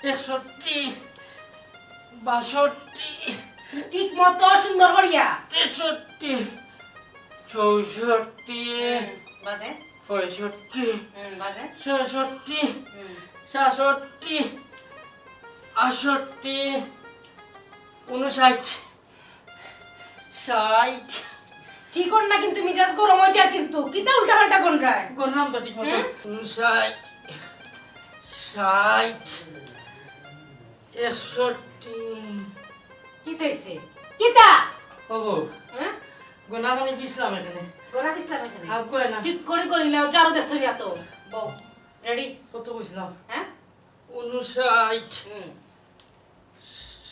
61 62 ঠিক মতো সুন্দর করিয়া 63 64 বাদে 65 বাদে 66 67 68 59 60 ঠিক কর না কিন্তু মিজাজ গরম হয়ে যায় কিন্তু কিতা উল্টা পাল্টা কোন রায় করলাম তো ঠিক মতো 59 60 61 কিতা হইছে কিতা ওগো হ্যাঁ গোনাগানি দিছিলাম এখানে গোনা ইসলাম এখানে হাফ করে না ঠিক করে করিলাও জারু দেছরিয়া তো বউ রেডি কত কইছিলাম হ্যাঁ 59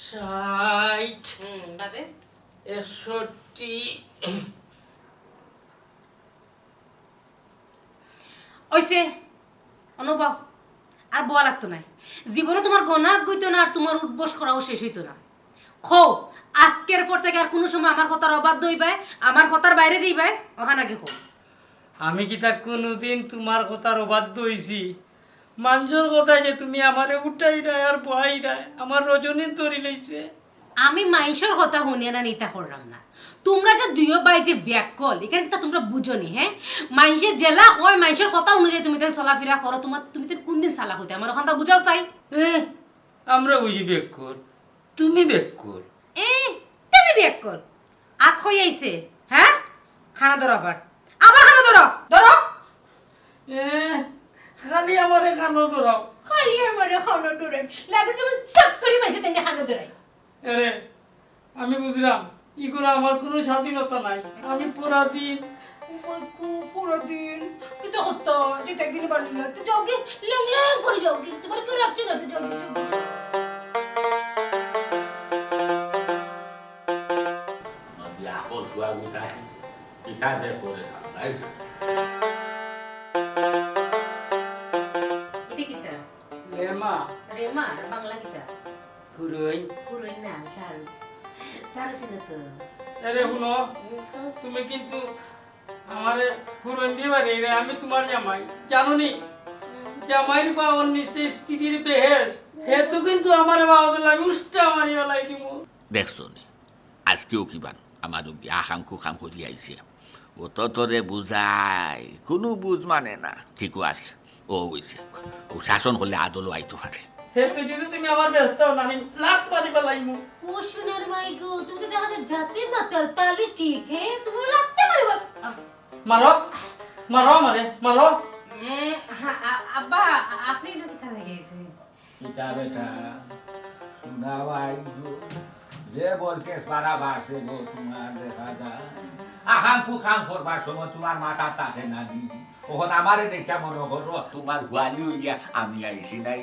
60 বাদে 61 ওইছে অনুভব আর বয়া লাগতো না জীবনে তোমার গনা গইতো না আর তোমার উঠবস করাও শেষ হইতো না খো আজকের পর থেকে আর কোনো সময় আমার কথার অবাধ্য হইবাই আমার কথার বাইরে যাইবাই ওখানে আগে খো আমি কি তা কোনোদিন তোমার কথার অবাধ্য হইছি মানুষের কথা যে তুমি আমারে উঠাই রায় আর বহাই রায় আমার রজনী ধরি লইছে আমি মাইনসের কথা শুনিয়া না নিতা করলাম না তোমরা যে দুইও বাই যে ব্যাকল এখানে তা তোমরা বুঝনি হ্যাঁ মাইনসের জেলা হয় মাইনসের কথা অনুযায়ী তুমি তাই চলাফেরা করো তোমার তুমি তাই কোন দিন চালা হইতে আমার ওখান তা বুঝাও চাই আমরা বুঝি বেক কর তুমি বেক কর তুমি ব্যাকল আত হই আইছে হ্যাঁ খানা ধরো আবার আবার খানা ধরো ধরো খালি আমারে কানো ধরাও খালি আমার খানা ধরেন লাগে তুমি সব করে মাঝে তাকে খানা ধরাই আরে আমি বুঝলাম ই করে আমার কোনো স্বাধীনতা নাই আমি পুরা দিন পুরো দিন তুই তো করতো যেটা একদিন বাড়ি তুই যাওগে ল্যাং ল্যাং করে যাওগে তোমার কেউ রাখছে না তুই যাওগে Viajos fue a gustar y tarde por el país. এটা কিতা লেমা রেমা বাংলা কিতা হুরই পুরো না সার সার সিনা তো আরে শুনো তুমি কিন্তু আমারে হুরই দিবারে রে আমি তোমার জামাই জানো নি জামাইর পাওয়ার নিচে স্ত্রীর বেহেস হেতু কিন্তু আমার বাবা লাগে উষ্টা মারি বেলাই দিব দেখছো নি আজকেও কিবা আমার আহাম খুখাম করি আইছে ও তো তোরে বুঝাই কোনো বুঝ মানে না ঠিকও আছে ও হইছে ও শাসন করলে আদলও আইতো পারে হেতু যদি তুমি আমার ব্যস্ত না নি লাত মারি বেলাইমু ও সোনার মাই গো তুমি তো দেখা যায় জাতি মাতাল তালি ঠিক হে তুমি লাগতে পারে বল মারো মারো আমারে মারো আব্বা আপনি এটা কোথা থেকে গেছেন পিতা বেটা শোনাবাই যে বলকে সারা বাসে গো তোমার দেখা যায় আহাম কুখাম করবার সময় তোমার মাথা থাকে না নি ওখানে আমারে দেখা মনে করো তোমার হুয়ালি হইয়া আমি আইসি নাই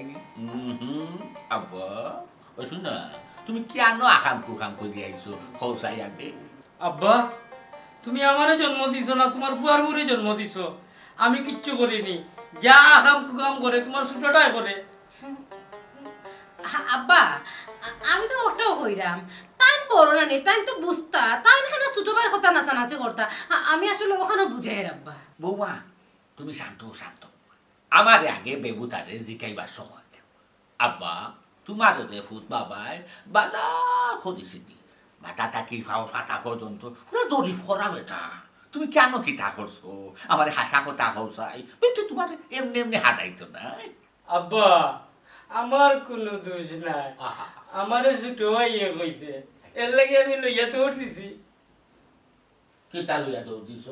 আব্বা ও শুনা তুমি কেন আহাম কুখাম করি আইছো খৌসাই আগে আব্বা তুমি আমারে জন্ম দিছো না তোমার ফুয়ার বুড়ি জন্ম দিছো আমি কিচ্ছু করিনি যা আকাম কুকাম করে তোমার ছোটটাই করে আব্বা আমি তো ওটাও হইরাম তাই বড় না নেই তাই তো বুঝতা তাই না ছোট ভাইয়ের কথা নাচানাচি করতা আমি আসলে ওখানে বুঝাই আব্বা বৌমা তুমি শান্ত শান্ত আমার আগে বেগুতারে জিকাইবার সময় দেও আব্বা তোমার রে ফুট বাবাই বালা করিছিনি মাথা থাকি ফাও ফাটা পর্যন্ত পুরো জরিফ করা বেটা তুমি কেন কিতা করছো আমার হাসা কথা হওসাই কিন্তু তোমার এমনি এমনি হাতাইছো না আব্বা আমার কোনো দোষ নাই আমারে ছোট ভাইয়ে কইছে এর লাগে আমি লইয়া তো উঠতেছি কিতা লইয়া দৌড়িছ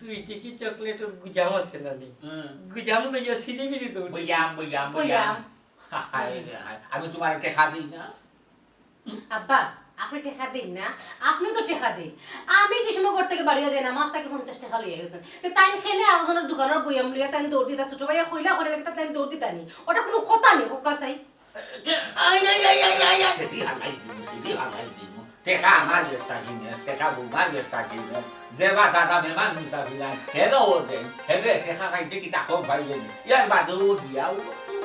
তুই কি চকলেটের গুজাম আছে না নি গুজাম লইয়া সিঁড়ি মিড়ি তো বইয়াম বইয়াম বইয়াম আমি তোমার টেকা দিই না আব্বা আপনি টেকা দিন না আপনি তো টেকা দিন আমি যে সময় ঘর থেকে বাড়িয়ে যাই না মাছ তাকে 50 টাকা লইয়া গেছেন তো তাই খেলে আরেকজনের দোকানের বইয়াম লইয়া তাই দৌড় দিতা ছোট ভাইয়া কইলা করে লাগে তাই দৌড় দিতানি ওটা কোনো কথা নেই কোকা চাই টেকা আমার চেষ্টা কিনে টেকা বুমার চেষ্টা কিনে যেবা দাদা মেমান নিতা বিলান হেরো ওদের হেরে টেকা খাইতে কি তাকো ভাইলে ইয়ার বাদু দিয়াও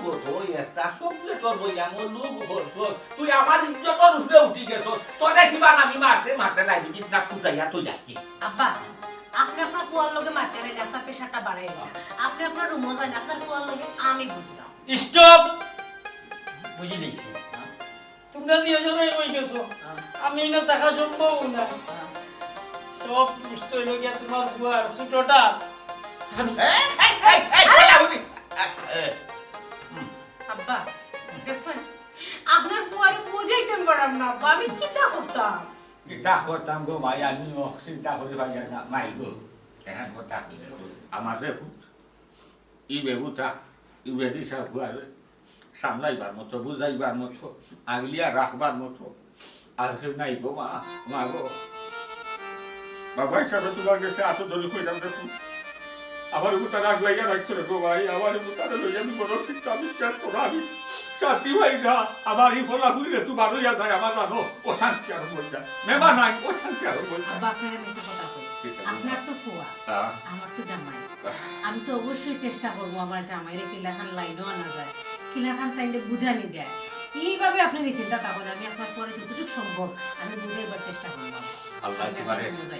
বতো একটা সবলে তোর বইয়াম লুক করছো তুই আমার ইজ্জতর উপরে উঠি গেছো তোরে কিবা আমি মারতে লাগি বিছনা কুতাইয়া তুই যাকি আব্বা আপনি আপনার পোয়ার লগে মারতে রে আপনার প্রেশারটা বাড়াই না আপনি আপনার রুমে যান আপনার পোয়ার লগে আমি বুঝলাম স্টপ বুঝি লিখছি তোমরা দুজনে কই গেছো আমি না দেখা সম্ভব না সব দুষ্ট হইল গিয়া তোমার বুয়ার ছোটটা আব্বা দেখছেন আপনার ফুয়ারে বুঝাইতেন পারলাম না আব্বা আমি কিটা করতাম কিতা করতাম গো মাই আমি চিন্তা করি ভাই না মাই গো এখন কথা কইলে আমার বেহুত ই বেহুতা ই বেদি সব হুয়ারে সামলাইবার মতো বুঝাইবার মতো আগলিয়া রাখবার মতো আর কেউ নাই গো মা মা গো বাবা হিসাবে তোমার কাছে এত দলি কইলাম দেখুন আমার উপর তারা আগলাইয়া রাখতো রে গো ভাই আমার উপর তারা লইয়া আমি বড় চিন্তা বিশ্বাস করা আমি শান্তি ভাই না আমার এই ফলা ঘুরিলে তোমার লইয়া যায় আমার জানো অশান্তি আর বই যায় মেমা নাই অশান্তি আর বই যায় আব্বা আপনার আমি একটা কথা কই আপনার তো ফুয়া আমার তো জামাই আমি তো অবশ্যই চেষ্টা করবো আমার জামাইরে কিলাখান লাইনও আনা যায় কিলাখান তাইলে বুঝানি যায় এইভাবে আপনি চিন্তা করেন আমি আপনার পরে যতটুকু সম্ভব আমি বুঝাইবার চেষ্টা করবো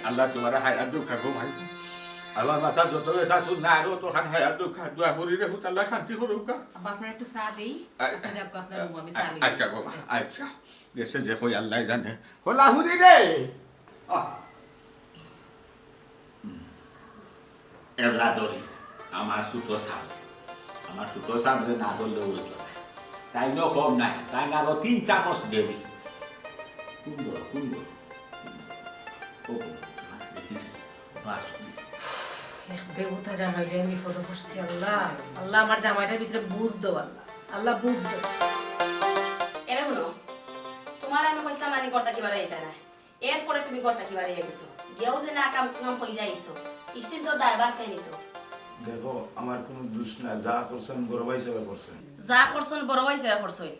আল্লাহ তোমারে হায়াত দুঃখ গো ভাই আল্লাহ মাথা যত এসা শুন না আরো তো খান হায়াত দুঃখ দোয়া করি রে হুত আল্লাহ শান্তি করুক আব্বা আপনার একটু চা দেই আপনি যাক আপনার রুম আমি চা লই আচ্ছা গো আচ্ছা দেশে যে কই আল্লাহ জানে হলা হুরি রে এবলা দরি আমার সুতো সাপ আমার সুতো সাপ যে না বললে বুঝলো না তাই নো কম নাই তাই আরো 3 চামচ দেবি কুন্দর কুন্দর ও দেখিস বাস বেহুতা জামাইলে আমি ফটো করছি আল্লাহ আল্লাহ আমার জামাইটার ভিতরে বুঝ দাও আল্লাহ আল্লাহ বুঝ দাও এরে হলো তোমার আমি কইছিলাম আমি গড়টা কিবারে এটা না এরপরে তুমি গড়টা কিবারে গেছো গেও যে না কাম কাম কইরা আইছো ইসিন তো ড্রাইভার খাই নিতো দেখো আমার কোনো দোষ না যা করছেন বড় ভাই সেবা করছেন যা করছন বড় ভাই সেবা করছই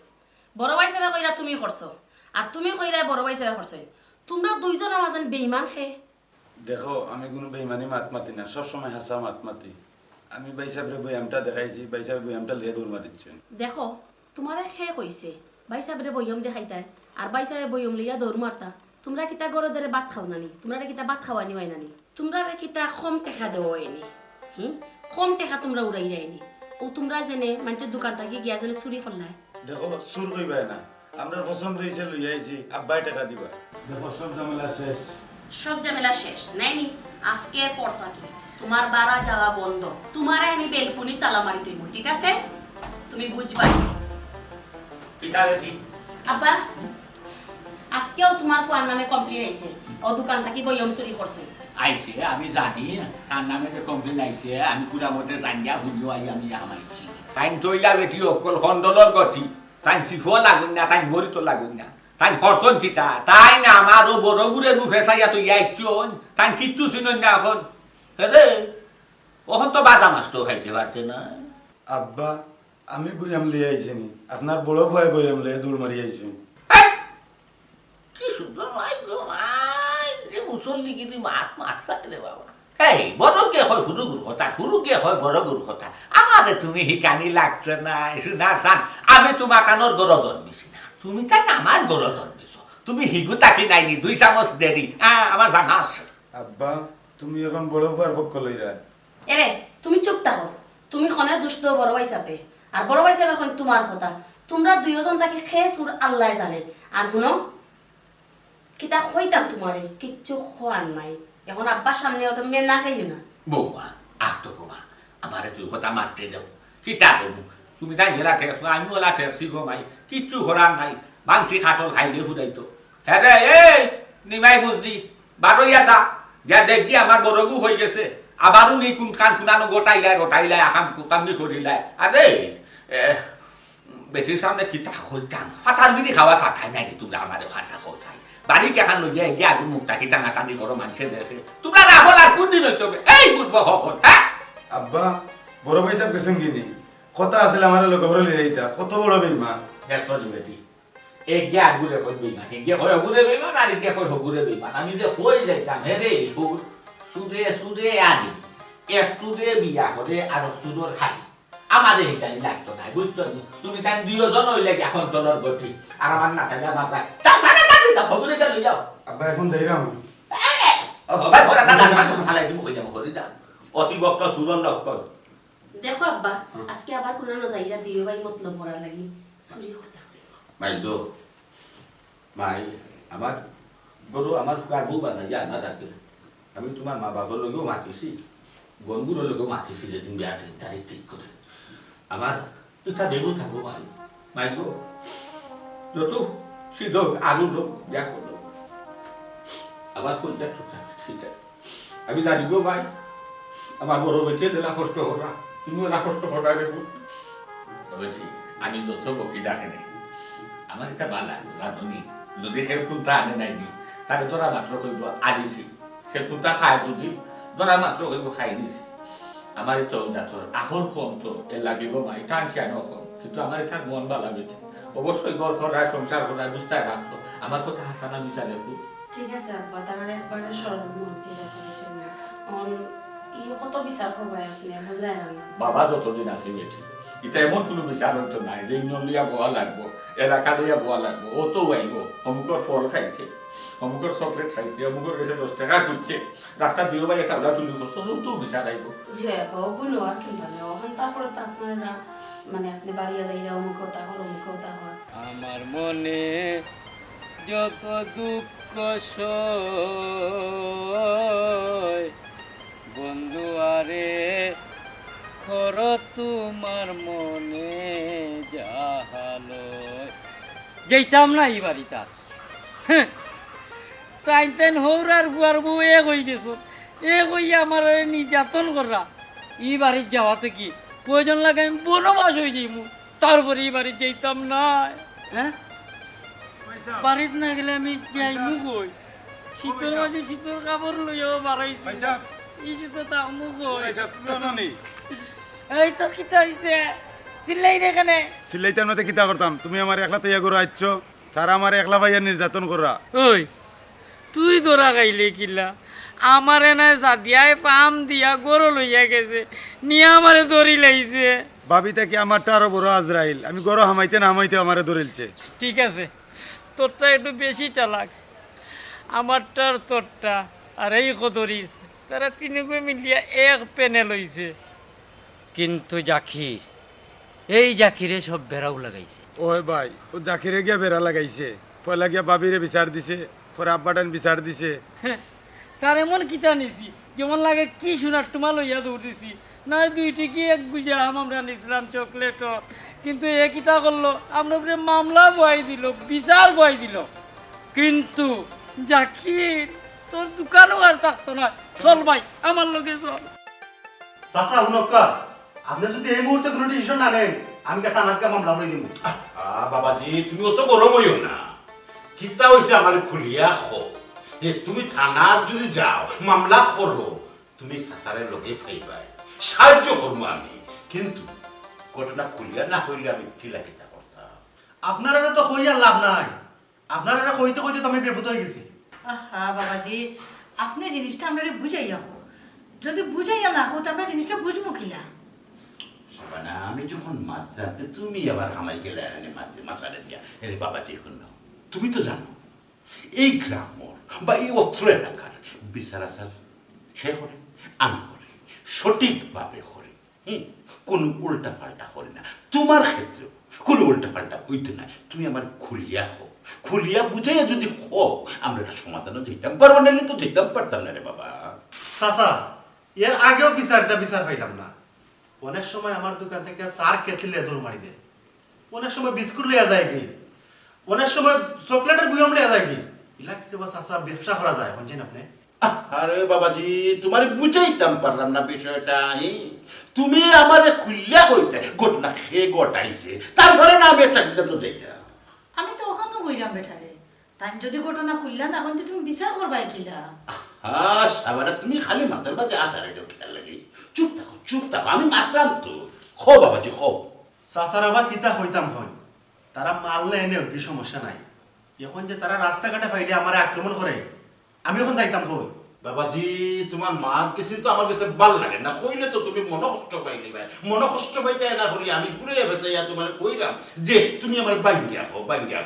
বড় ভাই সেবা কইরা তুমি করছো আর তুমি কইরা বড় ভাই সেবা করছই তোমরা দুইজন আমাদের বেঈমান খে দেখো আমি কোনো বেইমানি মাত মাতি না সবসময় হাসা মাত মাতি আমি ভাই সাহেবের বইয়ামটা দেখাইছি ভাই সাহেব বইয়ামটা লিয়ে দৌড় মারিচ্ছেন দেখো তোমারে খে কইছে ভাই সাহেবের বইয়ম দেখাইতাই আর ভাই সাহেব বইয়ম লইয়া দৌড় মারতা তোমরা কিতা গরো ধরে ভাত খাও নানি তোমরা কিতা ভাত খাওয়ানি হয় নানি তোমরা কিতা কম টেকা দেওয়া হয়নি কম টেকা তোমরা উড়াই যায়নি ও তোমরা জেনে মানুষের দোকান থাকি গিয়া জেনে চুরি করলাই দেখো সুর কইবাই না আমরা পছন্দ হয়েছে লই আইছি আব্বাই টাকা দিবা দেখো সব ঝামেলা শেষ সব ঝামেলা শেষ নাইনি আজকের পর থাকি তোমার বাড়া যাওয়া বন্ধ তোমারে আমি বেলকুনি তালা মারি তুইব ঠিক আছে তুমি বুঝবা কিতা বেটি আব্বা আজকেও তোমার ফোন নামে কমপ্লেন আইছে ও দোকান থাকি বইয়ম চুরি করছে আইছে আমি জানি তার নামে যে কমপ্লেন আইছে আমি পুরা মতে জানিয়া শুনিও আই আমি আমাইছি তাইন তৈলা বেটি অকল খণ্ডলৰ গতি তাইন চিফো লাগুন না তাইন মরি তো লাগুন না তাইন খরচন কিতা তাই না আমারও বড় গুড়ে নু ফেসাইয়া তো ইয়াইছন তাইন কিচ্ছু চিনন না এখন রে ওখন তো বাদা মাছ তো খাইতে পারতে না আব্বা আমি বইয়াম লিয়ে আইছিনি আপনার বড় ভাই বইয়াম লিয়ে দৌড় মারি আইছেন কি সুন্দর মাই গো মাই যে মুসল্লি কি তুই মাত মাত্রা রে বাবা এই বড় কে হয় হুরুগুর কথা হুরুকে হয় বড় গুর কথা আমারে তুমি হিকানি লাগছে না শুনার সান আমি তোমার কানোর গরো জন্মিছি না তুমি তাই আমার গরো জন্মিছ তুমি হিগু তাকি নাইনি 2 চামচ দেরি আমার জানা আছে আব্বা তুমি এখন বড় ভাইয়ের পক্ষ লইরা এরে তুমি চুপ থাকো তুমি খনে দুষ্ট বড় ভাই সাপে আর বড় ভাই সাপে এখন তোমার কথা তোমরা দুইজন তাকে খেয়ে সুর আল্লাহ জানে আর শুনো কিতা হইতাম তোমারে কিচ্ছু খোয়ার নাই এখন আব্বার সামনে ওটা মেয়ে না খাইবে না বৌমা আহ তো কুমা আমারে তুই কথা মারতে দাও কিতা করবো তুমি তাই গেলা ঠেকছো আমিও ওলা ঠেকছি গো মাই কিচ্ছু করার নাই মাংসি খাটল খাইলে ফুটাইতো হ্যাঁ রে এই নিমাই বুঝলি বারোইয়া যা যা দেখি আমার বড়গু হয়ে গেছে আবারও নেই কোন খান খুনানো গোটাইলাই আকাম কুকামনি করিলাই আরে বেটির সামনে কিতা হইতাম ফাটার বিড়ি খাওয়া সাথাই নাই তোমরা আমারে ফাটা খোঁচাই বাড়ি কেখান লইয়া গিয়ে আগুন মুখটা কিতা নাটানি করো মানুষের দেখে তোমরা রাখল আর কোন দিন হইতে এই বুঝবো হকল হ্যাঁ আব্বা বড় ভাই সাহেব গেছেন কিনি কথা আসলে আমার লোক ঘরে লিয়ে আইতা কত বড় বেইমা ব্যস্ত বেটি এক গিয়ে আগুরে কই বেইমান এক গিয়ে কই হগুরে বেইমান আর এক গিয়ে কই হগুরে বেইমান আমি যে কই যাইতাম হে রে সুদে সুদে আনি এ সুদে বিয়া করে আর সুদর খালি আমাদের এখানে লাগতো না বুঝছো তুমি তাই দুইজন হইলে এখন তোর গতি আর আমার না থাকলে আমার ভাই তাহলে কাটি দাও হগুরে গেল যাও আব্বা এখন যাইরাম ভাই ঘোড়া দাদা মাথা ফালাই দিমু কই যাবো করে যাও অতি বক্ত সুরন লক্ষ্য দেখো আব্বা আজকে আবার কোনো না যাইরা দিও ভাই মতলব মরা লাগি চুরি কথা মাই গো মাই আমার গরু আমার গাড়বো বানাই আনা থাকে আমি তোমার মা বাবার লগেও মাতিছি বন্ধুর লগেও মাতিছি যেদিন বিয়া তারিখ ঠিক করে আমার পিঠা দেবো থাকবো মাই মাই গো যত সিদ্ধ আলু লোক বিয়া করলো আমার কোনটা ঠিক আছে আমি জানি গো ভাই আমার বড় বেঁচে দিলা কষ্ট করা তুমিও না কষ্ট করা দেখো তবে ঠিক আমি যত বকি ডাকে নাই আমার এটা ভালো লাগে জানি যদি খেলকুন্তা আনে নাইনি তাহলে তোরা মাত্র কইব আনিছি খেলকুন্তা খায় যদি তোরা মাত্র কইব খাই দিছি আমার এটা জাতর আহল কম তো এ লাগিব মাই টানছি আনো কম কিন্তু আমার এটা মন ভালো লাগে অবশ্যই ঘর করায় সংসার করায় বুঝতে রাখতো আমার কথা হাসানা বিচারে ঠিক আছে আব্বা তার একবার সরল মন ঠিক আছে বুঝছেন না ই কত বিচার করবা আপনি বুঝলেন না বাবা যতদিন আছে বেঠি এটা এমন কোনো বিচার হইতো নাই যে ইন্দ্র লইয়া বোয়া লাগবো এলাকা লইয়া বোয়া লাগবো ও তো আইব অমুকর ফল খাইছে অমুকর চকলেট খাইছে অমুকর কাছে 10 টাকা খুঁজছে রাস্তা দিয়ে ভাই একটা ওলা তুলি করছো তো বিচার আইব যে বগুলো আর কিন্তু না ওখান তারপরে তো আপনারা মানে আপনি বাড়িয়া দাইরা অমুক কথা হল অমুক কথা হল আমার মনে যত দুঃখ সয় বন্ধু আরে খর তোমার মনে যাহালয় যেতাম না এই বাড়িটা তাই তাই হৌরার বুয়ার বউ এক হয়ে গেছো এক হইয়া আমার নির্যাতন করা এই বাড়ির যাওয়াতে কি প্রয়োজন লাগে আমি বনবাস হয়ে যাইব তারপরে এই বাড়ি যেতাম না হ্যাঁ বাড়িতে না গেলে আমি যাইমু কই শীতের মাঝে শীতের কাপড় লইয়াও বাড়াইছি এই শীতে তামু কই এই তো কিতা হইছে চিল্লাই এখানে সিলাইতার মধ্যে কিতা করতাম তুমি আমার একলা তৈয়া করে আইছ তারা আমার একলা ভাইয়া নির্যাতন করা ওই তুই ধরা খাইলে কিলা আমার এনে সাদিয়ায় পাম দিয়া গরু লইয়া গেছে নিয়ে আমারে ধরি লাইছে ভাবিতা কি আমারটা আরো বড় আজরাইল আমি গরো হামাইতে না হামাইতে আমারে ধরিলছে ঠিক আছে তোরটা একটু বেশি চালাক আমারটার তোরটা আর এই কদরিস তারা তিনকে মিলিয়া এক পেনে লইছে কিন্তু জাকির এই জাকিরে সব বেড়াও লাগাইছে ওই ভাই ও জাকিরে গিয়া বেড়া লাগাইছে পয়লা গিয়া বাবিরে বিচার দিছে পরে আব্বাটান বিচার দিছে তার এমন কিতা নিছি যেমন লাগে কি শোনার তোমার লইয়া দৌড়েছি না দুইটি কি এক গুজা আমরা নিছিলাম চকলেট কিন্তু এ কিতা করলো আমরা উপরে মামলা বয়াই দিল বিচার বয়াই দিল কিন্তু জাকির তোর দোকানও আর থাকতো না চল ভাই আমার লোকে চল চাচা হুনক্কা আপনি যদি এই মুহূর্তে কোনো ডিসিশন না নেন আমি কে থানার মামলা করে দিব বাবাজি তুমি অত গরম হইও না কিতা হয়েছে আমার খুলিয়া খো যে তুমি থানা যদি যাও মামলা করো তুমি সাসারের লোকে পাইবাই সাহায্য করবো আমি কিন্তু ঘটনা খুলিয়া না হইলে আমি কিলা কিতা করতাম আপনারা তো কইয়া লাভ নাই আপনারা কইতে কইতে তো আমি বিপদ হয়ে গেছি আহা বাবাজি আপনি জিনিসটা আমরা বুঝাইয়া হো যদি বুঝাইয়া না হো তো আমরা জিনিসটা বুঝবো কিলা না আমি যখন মাছ জানতে তুমি আবার আমায় গেলে এখানে মাছারে দিয়া এর বাবাজি এখন নাও তুমি তো জানো এই গ্রামর বা এই অত্র এলাকার বিচার আচার সে করে আমি করি সঠিকভাবে করি কোনো উল্টা পাল্টা করি না তোমার ক্ষেত্রে কোনো উল্টা পাল্টা হইতে না তুমি আমার খুলিয়া বুঝাইয়া যদি হোক আমরা একটা সমাধানও যেতাম পারবো না তো যেতাম পারতাম না রে বাবা চাচা এর আগেও বিচার পাইলাম না অনেক সময় আমার দোকান থেকে চার কেটলি দৌড় মারি দেয় অনেক সময় বিস্কুট লিয়া যায় কি অনেক সময় চকলেটের বুয়ম লিয়া যায় কি ইলা কি চাচা ব্যবসা করা যায় বুঝছেন আপনি আরে বাবাজি তোমার বুঝাইতাম পারলাম না বিষয়টা তুমি আমার খুলিয়া কইতে ঘটনা খেয়ে ঘটাইছে তারপরে না আমি একটা তো দেখতাম আমি তো ওখানেও কইলাম বেটারে তাই যদি ঘটনা খুললা না এখন তুমি বিচার করবাই কিলা সাবানা তুমি খালি মাথার বাজে আধারে যাও কিতার লাগে চুপ থাকো আমি মাত্রাম তো খো বাবাজি খো চাচার আবার কিতা হইতাম হয় তারা মারলে এনেও কি সমস্যা নাই এখন যে তারা রাস্তাঘাটে পাইলে আমার আক্রমণ করে আমি এখন যাইতাম কই বাবাজি তোমার মা কিছু তো আমার কাছে ভাল লাগে না, কইলে তো তুমি মন কষ্ট পাইলে ভাই, মন কষ্ট পাইতে না করি আমি ঘুরে বেঁচাইয়া তোমার কইলাম যে তুমি আমার বাইঙ্গা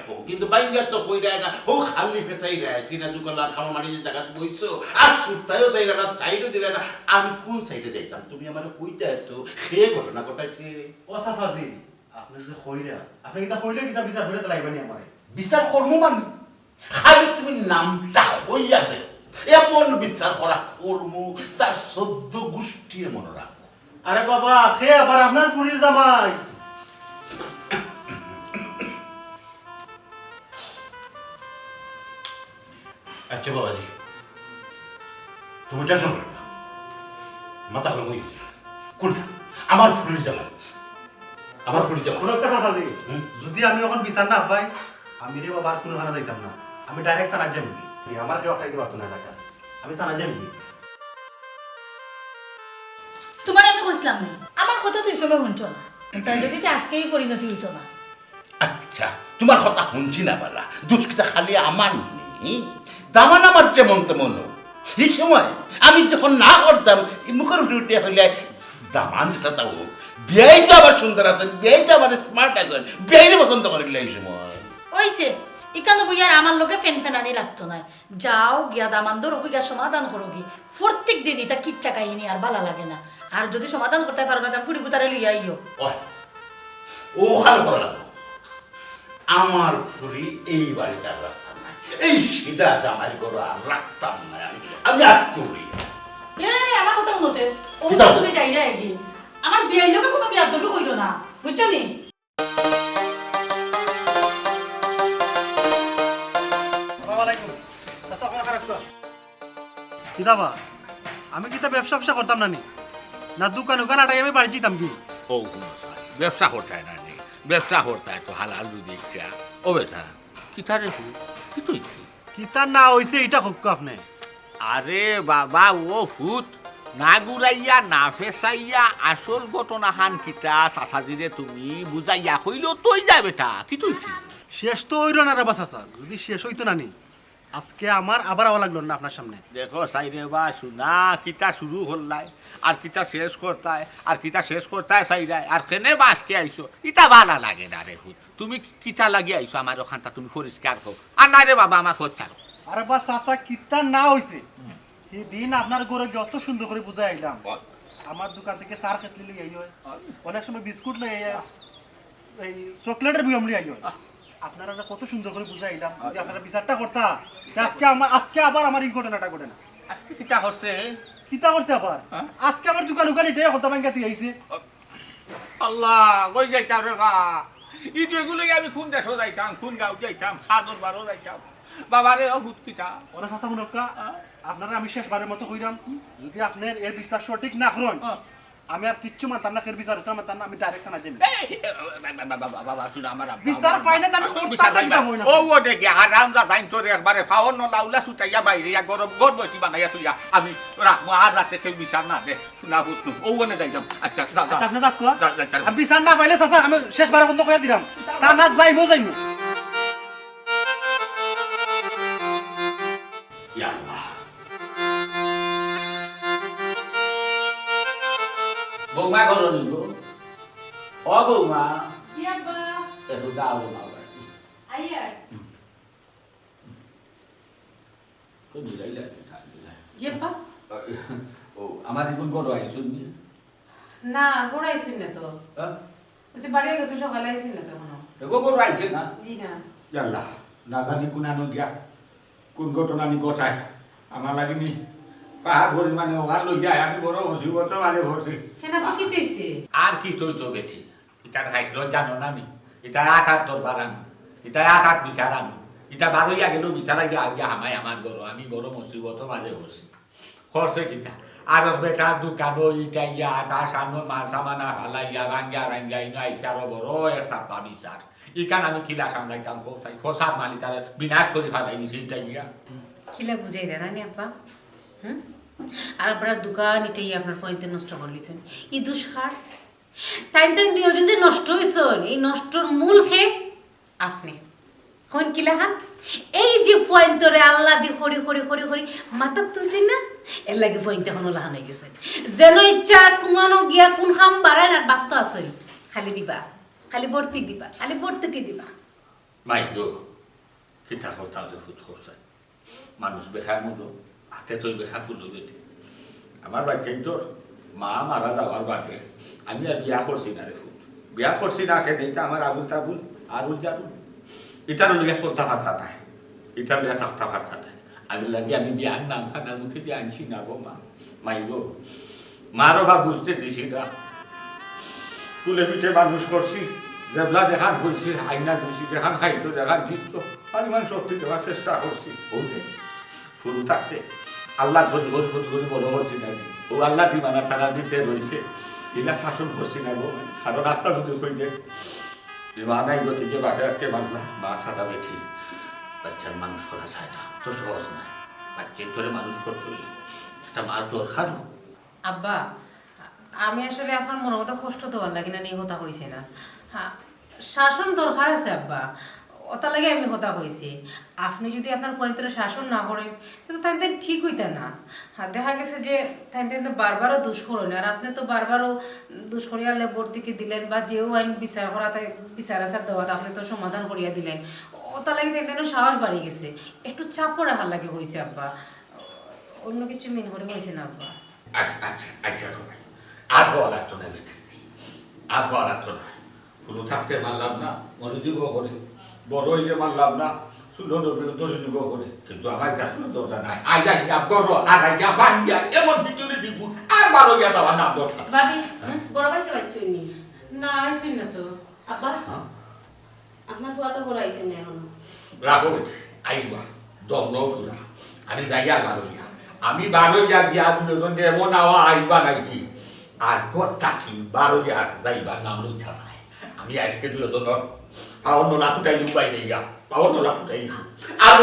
খো, কিন্তু বাইঙ্গা তো কইরা না, ও খালি ফেসাই রে চিনা দোকান আর খাওয়া মারি যে জায়গা বইছো আর সুতায়ও চাই না, সাইডও দিলে না, আমি কোন সাইডে যাইতাম তুমি আমার কইতা তো খেয়ে ঘটনা ঘটাইছে। ও চাচাজি আপনি যে কইরা আপনি কিতা কইলে কিতা বিচার করে লাইবানি আমারে বিচার কর্ম মানে খালি তুমি নামটা হইয়া দেখো, এমন বিচার করা কর্ম তার 14 গোষ্ঠীর মনে রাখো। আরে বাবা খে আবার আপনার পুরি জামাই আচ্ছা বাবাজি তুমি টেনশন করো না, মাথা গরম হয়ে গেছে। কোনটা আমার ফুলের জামাই? আমার ফুলের জামাই কোন একটা চাচাজি হুম? যদি আমি এখন বিচার না পাই আমি রে বাবা আর কোনো খানা যাইতাম না, আমি ডাইরেক্ট থানা যাবি, আমার কেউ খাইতে পারতো না টাকা, আমি থানা যাবি। তোমার আমি কইছিলাম নি আমার কথা তো এই সময় শুনছো না, তাই যদি তো আজকেই পরিণতি হইতো না। আচ্ছা তোমার কথা শুনছি না বালা, দুষ্কৃতা খালি আমার নেই, দামান আমার যেমন তেমন। এই সময় আমি যখন না করতাম মুখের উঠে হইলে দামান দিছে তাও বিয়াইটা আবার সুন্দর আছেন, বিয়াইটা আবার স্মার্ট আছেন, বিয়াইনে পছন্দ করিলে এই সময়। ওইছে ইকানো বইয়ার আমার লোকে ফেনফেনানি লাগতো না, যাও গিয়া দামান্দর ওকে গিয়া সমাধান করো কি, প্রত্যেক দিন এটা কিচ্ছা কাহিনী আর ভালো লাগে না, আর যদি সমাধান করতে পারো না তুমি ফুড়ি গুতারে লইয়া আইও। ও ভালো করা লাগবো, আমার ফুরি এই বাড়িতে আর রাখতাম না, এই সিধা জামাই করো আর রাখতাম না আমি আজকে উড়ি। আমার কথা শুনোতে ও কিতা? তুমি যাই না এগি আমার বিয়াই লোকে কোনো বিয়ার দবি কইল না, বুঝছো নি? কিতাবা আমি কিতা ব্যবসা ব্যবসা করতাম না নি, না দোকান ওখান আটাই আমি বাড়ি যেতাম কি? ও ব্যবসা করতে হয় না নি, ব্যবসা করতে হয় তো হালাল দুধ ইচ্ছা। ও বেটা কিতা রে কি তুই? কিতা না হইছে এটা হোক আপনি। আরে বাবা ও ফুট না গুড়াইয়া না ফেসাইয়া আসল ঘটনা হান কিতা চাচাজিরে তুমি বুঝাইয়া কইলো তুই যা বেটা কি তুইছি? শেষ তো হইল না রে বাসা স্যার, যদি শেষ হইতো না নি আজকে আমার আবার আওয়া লাগলো না আপনার সামনে। দেখো সাইরে বা শুনা কিতা শুরু হল্লাই আর কিতা শেষ করতায় আর কিতা শেষ করতায় সাইরায় আর কেনে বাসকে আইছো ইটা ভালো লাগে না রে ফুট। তুমি কিতা লাগি আইছো আমার ওখানটা তুমি পরিষ্কার হোক আর না রে বাবা আমার হচ্ছে আরে বা চাচা কিতা না হইছে সেদিন আপনার ঘরে গিয়ে অত সুন্দর করে বুঝাই আইলাম, আমার দোকান থেকে চার খেতলি লই আই হয়, অনেক সময় বিস্কুট লই আই, এই চকলেটের বিয়ম লই আই হয়, আপনারা কত সুন্দর করে বুঝাই আইলাম, যদি আপনারা বিচারটা করতা আজকে আবার আমার এই ঘটনাটা ঘটে না। আজকে কিতা করছে কিতা করছে আবার আজকে আমার দোকান ওখানে এটাই কথা ভাঙ্গা তুই আইছে। আল্লাহ কই যাইতাম রে বা ইটো এগুলো আমি কোন দেশ যাইতাম কোন গাঁও যাইতাম সাদর বারো যাইতাম বাবা রে অভূত কিতা। অনেক চাচা শুনকা আপনারা আমি শেষবারের মতো কইলাম, যদি আপনার এর বিচার সঠিক না করেন আমি আর কিচ্ছু মানতাম না, এর বিচার মানতাম না, আমি ডাইরেক্ট থানা যাই। বাবা শুন আমার বিচার পাইলে তো আমি করতাম না, কিতা হই না। ও ও দেখি হারাম যা দাইন তোর একবারে ফাওন লাউলা সুতাইয়া বাইরে গরম গরম বসি বানাইয়া তুইয়া আমি রাখবো আর রাতে কেউ বিচার না দে শুনা বুঝতো ও ওনে যাইতাম। আচ্ছা আচ্ছা আপনি থাকো, আমি বিচার না পাইলে চাচা আমি শেষবারের মতো কইয়া দিলাম থানা যাইবো যাইবো। বৌমা করো নি গো? ও বৌমা জি আব্বা একটু যাও না আইয়ার তো দিলাই লাগে দিলাই। জি আব্বা ও আমার এখন করো আইসুন নি? না গোড়া আইসুন না তো, আচ্ছা বাড়ি গেছো সকালে আইসুন না তো এখনো? এগো করো আইছে না? জি না ইয়াল্লা না জানি কোনানো গিয়া কোন ঘটনা নি ঘটায় আমার লাগিনি পাহাড় পরিমাণে ওখান লই যায় আমি বড় মুসিবত মাঝে ভরছি। কেন আপনি কি তৈছে? আর কি চইতো বেঠি ইটার খাইছিল জানো না আমি ইটার আটার তোর বাড়ানো ইটার আটার বিচার আমি ইটা বারোইয়া গেল বিচার আগে আগিয়া হামাই আমার গরো আমি বড় মুসিবত মাঝে ভরছি খরচে কিটা আর বেটার দোকান ইটা ইয়া তার সামনে মাল সামানা হালাইয়া ভাঙ্গা রাঙ্গা ইনো আইসা আরো বড় এক সপ্তাহ বিচার ইকান আমি খিলা সামলাইতাম খোসার মালি তার বিনাশ করে ফেলাই দিছি ইটা ইয়া খিলা বুঝাই দেন আমি আব্বা আর আপনার দোকান এটাই আপনার ফোনতে নষ্ট করে লিছেন এই দুষ্কার তাই দুজন যে নষ্ট হয়েছেন এই নষ্টর মূল খে আপনি কোন কিলা খান এই যে পয়েন্টরে আল্লাহ দি হরি হরি হরি হরি মাথা তুলছেন না, এর লাগে পয়েন্ট এখনো লাহান হয়ে গেছে। যেন ইচ্ছা কোনো গিয়া কোন খাম বাড়ায় না, বাফত আসই খালি দিবা, খালি ভর্তি দিবা, খালি ভর্তুকি দিবা। মাই গো কিতা কথা যে ফুট করছে মানুষ বেখা মূল্য হাতে তুই বেখা ফুলো গেছে। আমার বাচ্চাই তোর মা মারা যাওয়ার বাদে আমি আর বিয়া করছি না রে ফুট, বিয়া করছি না খেয়ে আমার আবুল তাবুল আবুল জাবুল এটার লইয়া চলতে পারতা নাই, এটার লইয়া থাকতে পারতা নাই। আমি লাগি আমি বিয়ার নাম খানার মুখে দিয়ে আনছি না গো মা। মাই গো মারও বা বুঝতে দিছি না, তুলে পিঠে মানুষ করছি, যেবলা দেখান হয়েছে আইনা ধুছি, দেখান খাইতো দেখান ঠিকতো পরিমাণ শক্তি দেওয়ার চেষ্টা করছি। বলছে শুরু থাকতে আল্লাহ ধরি ধরি ধরি ধরি বড় করছি নাকি, ও আল্লাহ দিবানা তারা দিতে রয়েছে, এলা শাসন করছি না গো। কারণ রাস্তা যদি হয়ে যায় মা নাই গতিকে বাপে আজকে বাংলা মা সারা বেঠি বাচ্চার মানুষ করা যায় না, তো সহজ না। বাচ্চার ধরে মানুষ করতে হইলে একটা মার দরকার। আব্বা আমি আসলে আপনার মনের কথা কষ্ট দেওয়ার লাগে না, নিয়ে হতা হয়েছে না। হ্যাঁ শাসন দরকার আছে আব্বা, ওটা লাগে আমি হতা হয়েছি। আপনি যদি আপনার পয়েন্টরে শাসন না করেন তো তাই ঠিক হইতে না। হ্যাঁ দেখা গেছে যে তাই তো বারবারও দুষ করলেন, আর আপনি তো বারবারও দুষ করিয়া ভর্তিকে দিলেন, বা যেও আইন বিচার করা তাই বিচার আচার দেওয়া আপনি তো সমাধান করিয়া দিলেন, ওটা লাগে তাই সাহস বাড়ি গেছে। একটু চাপও রাখার লাগে হয়েছে আব্বা, অন্য কিছু মেন করে হয়েছে না আব্বা। আচ্ছা আচ্ছা আচ্ছা তোমার আর হওয়া লাগতো না বেঠি, আর হওয়া লাগতো না। কোনো থাকতে মানলাম না, মনোযোগ করে বড় হইলে মানলাম না, শুনো দরিযোগ করে, কিন্তু আমার কাছে দরকার নাই। আজ আইয়া বড় আর আইয়া বাঙ্গিয়া এমন ভিতরে দিব আর ভালো গিয়া দেওয়া নাম দরকার। ভাবি বড় পাইছে বাচ্চুই নি না আইসুন না তো আব্বা, আপনার বুয়া তো বড় আইসুন না এখনো। রাখো বেটি আইবা দম নতুরা আমি যাইয়া বারোইয়া, আমি বারোইয়া গিয়া দুজন এমন আওয়া আইবা নাকি আর কথা কি বারোইয়া যাইবা নাম লইতা নাই। আমি আজকে দুজন পাওয়ার নোলা ফুটাই লুপাই নেইয়া, পাওয়ার নোলা ফুটাই না আর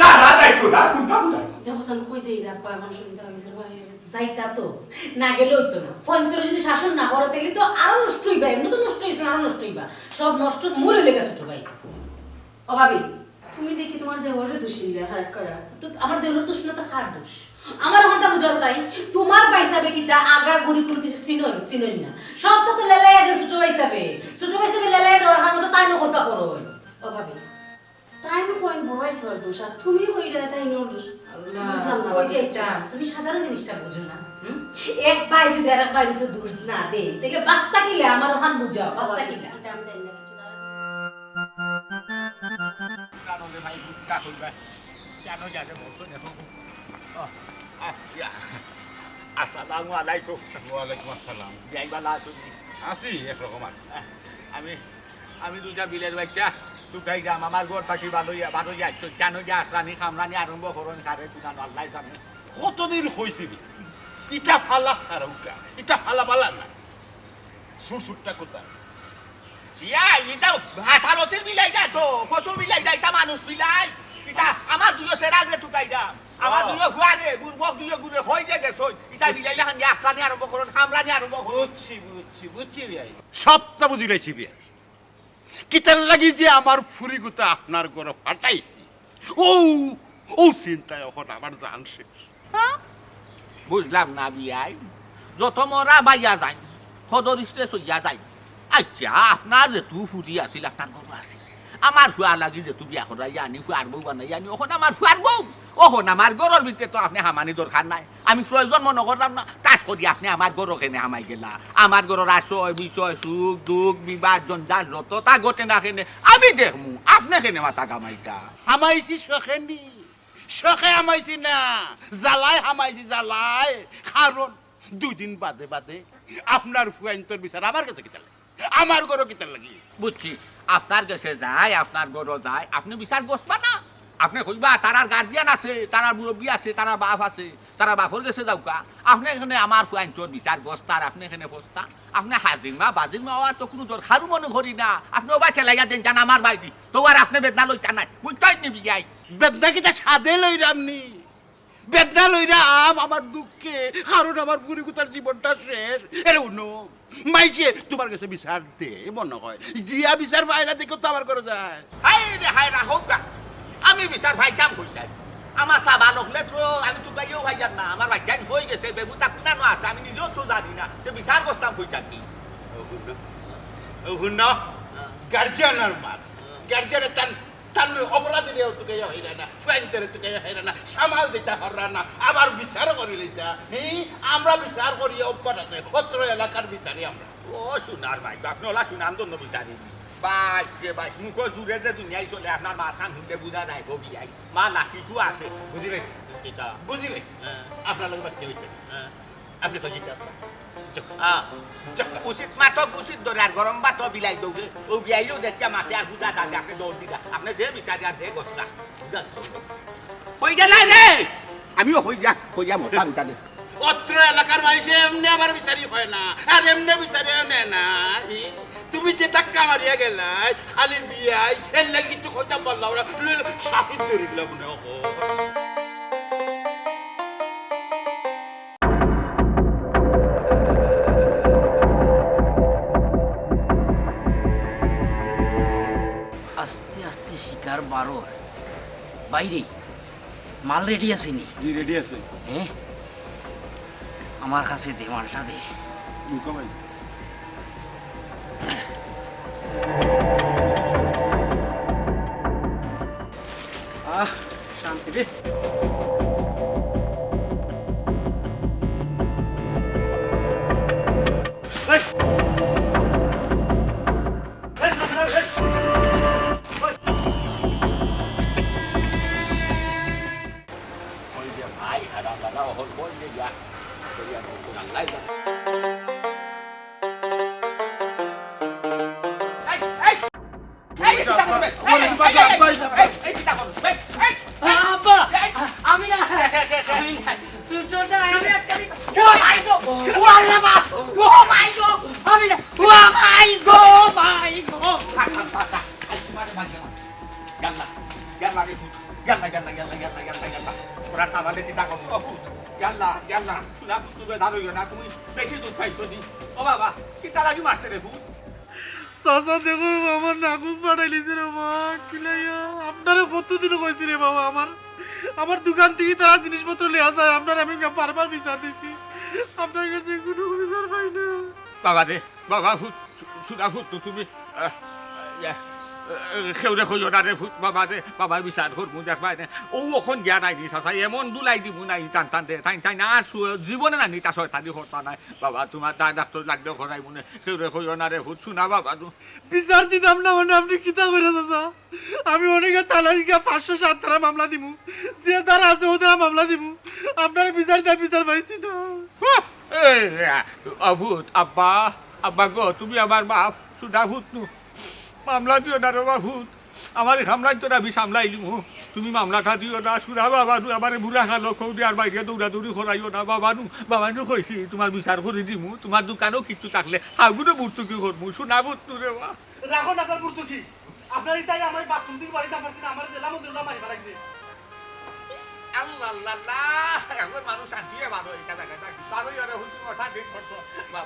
না না নাই তো না ফুটাম না। দেখো সান কই যাই আব্বা, এখন শুনতে হইছে ভাই যাইতা তো না গেলে হইতো না। পয়েন্টরে যদি শাসন না করো তাহলে তো আরো নষ্ট হইবা, এমনি তো নষ্ট হয়েছে, আরো নষ্ট হইবা, সব নষ্ট মূলে লেগে ছোট ভাই। ও ভাবি তুমি দেখি তোমার দেওয়ারে দোষী হাত করা। তো আমার দেহর দোষ না তো কার দোষ? আমার কথা বুঝা চাই, তোমার পাইসাবে কিতা আগা গুড়ি কোনো কিছু চিনই না, সব তো লেলাইয়া দেয় ছোট পাইসাবে, ছোট পাইসাবে লেলাইয়া দেওয়ার হার মতো তাই কথা করো। ও ভাবি তাই না কইন বড় আইছে ওর দোষ, আর তুমি হইরা তাই নোর দোষ। বুঝলাম না ওই যে ভাবি। এটা তুমি সাধারণ জিনিসটা বুঝো না। এক ভাই যদি আর এক ভাইয়ের উপরে দোষ না দেয় তাহলে বাস্তা কিলে আমার ওখান বুঝাও, বাস্তা কিলা। এটা আমি জানি না কিছু দাঁড়া। আসসালামু আলাইকুম। ওয়ালাইকুম আসসালাম। বিয়াই বালা আছুনি? আছি একরকম আর আমি আমি দুটা বিলের বাচ্চা দুটাই যাম, আমার ঘর থাকি ভালোইয়া ভালোইয়া আছো কেন যে আসরানি খামরানি আরম্ভ করুন কারে তুনা আল্লাহ জানে। কতদিন হয়েছিবি ইটা ফালা সারৌকা, ইটা ফালা পালা না সুরসুরটা কোথায়? ইয়া এটা হাসারতের বিলাই যায় তো, পশু বিলাই যায়, তা মানুষ বিলাই। এটা আমার দুটো সেরাগে টুকাই দাম, আমার দুটো ঘুয়ারে বুড়বক দুটো ঘুরে হয়ে যে গেছো, এটা বিলাই যখন আসরানি আরম্ভ করুন খামরানি আরম্ভ করুন। বুঝছি বিয়াই, সবটা বুঝি লাইছি বিয়াই। কিতার লাগি যে আমার ফুরি গুতা আপনার ঘরে ফাটাইছি, ও ও চিন্তায় এখন আমার জান শেষ। বুঝলাম না বিয়াই, যত মরা বাইয়া যায় সদরিষ্টে সইয়া যায়। আচ্ছা আপনার যেটু ফুটি আছিল আপনার ঘর আছিল, আমার ফুয়া লাগি যেটু বিয়া করাই আনি ফুয়ার বউ বানাই আনি ওখন আমার ফুয়ার বউ, ওখন আমার ঘরের ভিতরে তো আপনি হামানি দরকার নাই। আমি প্রয়োজন মনে করলাম না, কাজ করি আপনি আমার ঘর কেনে হামাই গেলা। আমার ঘরের আশয় বিষয় সুখ দুঃখ বিবাদ জঞ্জাল যত তা গোটে না কেনে আমি দেখমু, আপনি কেনে মাথা কামাইতা। হামাইছি শখে নি, শখে হামাইছি না, জ্বালায় হামাইছি জ্বালায়। কারণ 2 দিন বাদে বাদে আপনার ফুয়াইন্তর বিচার আমার কাছে কিতা লাগে, আমার ঘরও কিতা লাগি। বুঝছি আপনার কাছে যায়, আপনার ঘরও যায়, আপনি বিচার বসবা না। আপনি কইবা তারার গার্জিয়ান আছে, তারার মুরব্বী আছে, তারার বাপ আছে, তারা বাপর গেছে যাওকা। আপনি এখানে আমার ফুয়াইন্তর বিচার বস্তার আপনি এখানে বস্তা, আপনি হাজিমা বাজিমা হওয়ার তো কোনো দরকারও মনে করি না। আপনি ওবা চেলাইয়া দেন জান আমার বাইদি তো আর আপনি বেদনা লইতা নাই, বুঝতেই নিবি যাই। বেদনা কিতা সাদে লইরামনি, বেদনা লইরাম আমার দুঃখে, কারণ আমার ফুরিকুতার জীবনটা শেষ। এরে উনো মাইছে তোমার কাছে বিচার দে মনে হয়, দিয়া বিচার পায় না দেখো তো আমার করে যায়। হাই রে হাই রাখো গা, আমি বিচার ভাইজাম হইতাই আমার চাবা নকলে তো আমি তো গাইও ভাইজান না আমার ভাইজান হয়ে গেছে বেবুতা কুনানো আছে আমি নিজেও তো জানি না যে বিচার বসতাম হইতা কি শুন গার্জিয়ানের মাত গার্জিয়ানে তান তান অপরাধীরেও তোকে হইরা না ফ্যান্টের তোকে হইরা না সামাল দিতে পারা না আবার বিচার করি লিতা আমরা বিচার করি অব্যাহত আছে অত্র এলাকার বিচারি আমরা ও সোনার ভাই আপনি ওলা শুনাম জন্য বিচারি বাইশ রে বাইশ মুখ জুড়ে যে দুনিয়ায় চলে আপনার মাথা হুঁড়ে বুঝা নাই গো বিয়াই মা লাঠিটু আছে বুঝি পাইছি এটা বুঝি পাইছি আপনার লগে বাচ্চা হইতে আপনি কইতে আপনার উচিত মাতক উচিত ধরে আর গরম ভাত বিলাই দৌড়ে ও বিয়াইলেও দেখতে মাঠে আর বুঝা থাকে আপনি দৌড় দিলা আপনি যে বিচারি আর যে গছলা হয়ে গেল রে আমিও হয়ে যা মোটা বিতালে অত্র এলাকার মানুষে এমনি আবার বিচারি হয় না আর এমনি বিচারি নেয় না তুমি যে ধাক্কা মারিয়া গেলাই খালি বিয়াই এর লাগে কিন্তু কথা বললাম সাহিদ ধরিলাম না আস্তে আস্তে শিকার বারো বাইরে মাল রেডি আছে নি জি রেডি আছে হ্যাঁ আমার কাছে দে মালটা দে মুখো ভাই শান্তি রে ভাই হারা দাদা হল বল যে যা লাই আব্বা আমি না সুটোটা আমি একটা ও মাই গো ও আল্লাহ বাপ ও মাই গো আমি না ও মাই গো ওরা সামালে চিন্তা করো গেল্লা গেল্লা শুনা তুমি দাঁড়িয়ে না তুমি বেশি দুধ খাইছো দি ও বাবা কিতা লাগি মারছে রে ভূত চাচা দেখো আমার নাকুল পাঠাইলিছে রে বাবা কিলাইয়া আপনারা কতদিন কইছি রে বাবা আমার দোকান থেকে তারা জিনিসপত্র লিয়া যায় আপনার আমি বারবার বিচার দিছি আপনার কাছে কোনো বিচার পাই না বাবা রে বাবা ভূত শুনা ভূত তো তুমি কেউ দেখো না রে ভূত বাবা রে বাবা বিচার করবো দেখবাই না ও ওখন গিয়া নাই নি চাচা এমন দুলাই দিব নাই টান টান দে টাইন টাইন আর জীবনে না নিতা শয়তানি হতা নাই বাবা তোমার ডাক্তার লাগলেও করাই মনে কেউ দেখো না রে ভূত শুনা বাবা বিচার দিতাম না মানে আপনি কিতা করে চাচা আমি অনেকে তালা দিকে 500-7 ধারা মামলা দিমু যে ধারা আছে ও ধারা মামলা দিমু আপনারা বিচার দেয় বিচার পাইছি না ভূত আব্বা আব্বা গো তুমি আমার বাপ শুনা ভূত নু মামলা দিও না রে ভূত আমার সামলাই তো আমি সামলাইলি তুমি মামলাটা দিও না শুনা বাবা নু আমার বুড়া খালো কৌদি আর বাইরে দৌড়াদৌড়ি করাইও না বাবা নু কইছি তোমার বিচার করে দিমু তোমার দোকানও কিছু থাকলে হাগুনো বুড়তো কি করবো শুনা ভূত নু রে বা রাখুন আপনার বুড়তো কি আপনার তাই আমার বাথরুম থেকে বাড়িতে পারছি না আমার জেলা মন্দিরটা মারি পারাইছে আল্লাহ আল্লাহ এখন মানুষ শান্তি ভালো এটা দেখা যাক ভালোই আরে হুতি শান্তি করছো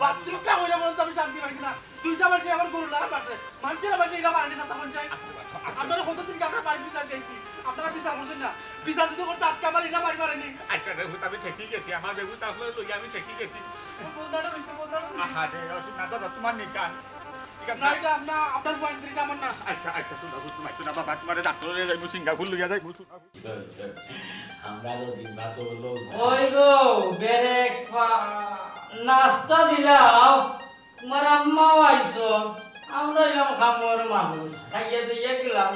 বাথরুমটা হইলে বলতে আমি শান্তি পাইছি না দুইটা মাসে আমার গরু লাগা পারছে মানুষের বাড়ি এটা মারানি চাচা মন চাই আপনারা কতদিন আপনার বাড়ি বিচার দিয়েছি আপনারা বিচার করছেন না বিচার যদি করতে আজকে আমার এটা বাড়ি মারেনি আচ্ছা রে ভূত আমি ঠেকি গেছি আমার বেবু তাহলে লই আমি ঠেকি গেছি বলদাটা হইছে বলদাটা আহা রে অসুবিধা তো তোমার নিকান না এটা আপনার পয়েন্টটা আমার না আচ্ছা আচ্ছা শুনা ভূত তুমি শুনা বাবা তোমার ডাক্তারে যাইবো সিঙ্গাপুর লইয়া যাইবো শুনা আমরা তো দিন রাত হলো ওই গো বেরেক নাস্তা দিলাম তোমার আম্মাও আইছো আমরা এলাম খামর মানুষ খাইয়ে দিয়ে গেলাম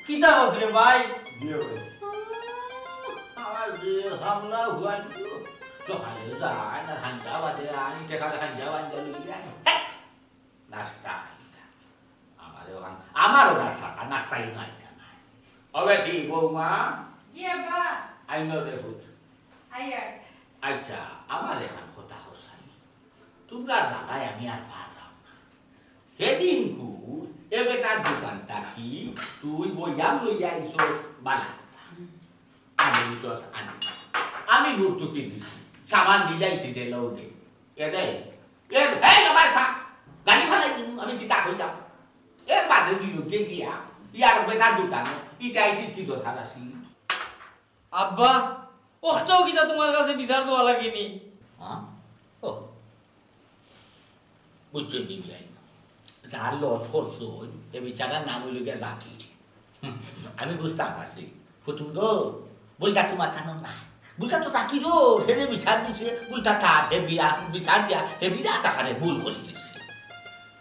কিতা হচ্ছে ভাই দিয়ে আমার যে হামলা হুয়া তো হালে যায় না হান্ডা বাজে আনি টাকা হান্ডা বাজে লইয়া নাস্তা আমারও নাস্তাই নাই হবে ঠিক বৌমা জি আব্বা আইন রে ভূত আইয়ার আচ্ছা আমার এখান কথা হসাই তোমরা জ্বালায় আমি আর পারলাম না সেদিন কু এ বেটার দোকানটা কি তুই বইয়াম লইয়া আইসস বালা আমি আইসস আমি ভর্তুকি দিছি সামান দিলাইছি যে লৌটে এ এই আমার গাড়ি ফালাই দিন আমি কি তা হইতাম এর বাদে দুই লোকে গিয়া ইয়ার বেটা দুটানো ইটাই ঠিক কি দরকার আছে আব্বা ওটাও কিটা তোমার কাছে বিচার দেওয়া লাগেনি হ্যাঁ ও বুঝছো নি যাই যার লস করছো এ বিচারার নাম হইল গিয়া জাকির আমি বুঝতে পারছি ফুটুম গো বলটা তোমার থানো না বুলটা তো জাকির হে যে বিচার দিছে বুলটা তার হে বিয়া বিচার দিয়া হে বিয়া টাকারে ভুল করে দিছে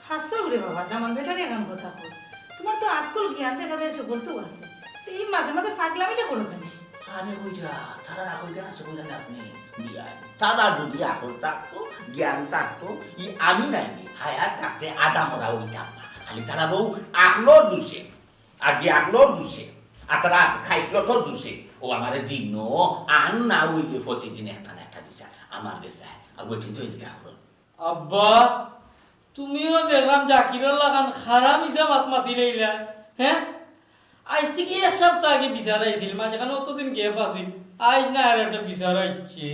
হাসো রে বাবা দামান বেটার এখন কথা কই তোমার তো আক্কল জ্ঞান দেখা যায় সকল তো আছে তো এই মাঝে মাঝে ফাগলামিটা করো কেন আরে কইরা তারা না কইরা আছে বলেন আপনি বিয়া তারা যদি আকল থাকতো জ্ঞান থাকতো ই আমি নাই হায়াত থাকতে আদা মরা হইতাম না খালি তারা বউ আকলো দুষে আর কি আকলো দুষে আর তারা খাইছিল তো দুষে ও আমার দিন আন না ওই যে প্রতিদিন একটা না একটা বিচার আমার কাছে আর ওই কিন্তু এদিকে আকল আব্বা তুমিও দেখলাম জাকিরের লাগান খারাপ হিসাব মাতি লইলা হ্যাঁ আজ থেকে এক সপ্তাহ আগে বিচার আইছিল মাঝখানে অতদিন গ্যাপ আছিল আজ না আর একটা বিচার আইছে